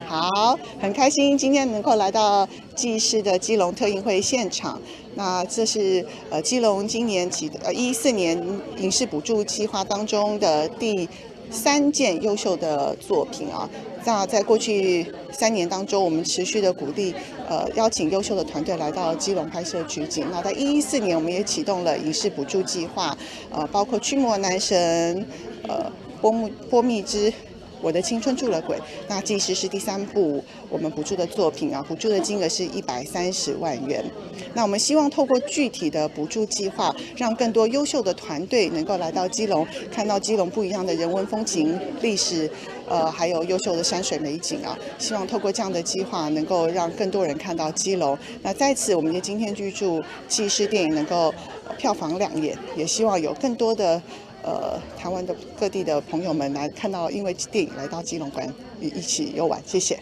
好，很开心今天能够来到记忆式的基隆特映会现场。那这是基隆今年14年影视补助计划当中的第3件优秀的作品啊。那在过去3年当中，我们持续的鼓励邀请优秀的团队来到基隆拍摄取景。那在14年，我们也启动了影视补助计划，包括《驱魔男神》、波蜜之我的青春住了鬼，那即使是第3部我们补助的作品啊，补助的金额是130万元。那我们希望透过具体的补助计划，让更多优秀的团队能够来到基隆，看到基隆不一样的人文风情、历史，还有优秀的山水美景啊。希望透过这样的计划，能够让更多人看到基隆。那在此，我们也今天预祝记忆式电影能够票房亮眼，也希望有更多的台湾的各地的朋友们来看到，因为电影来到基隆馆一起游玩，谢谢。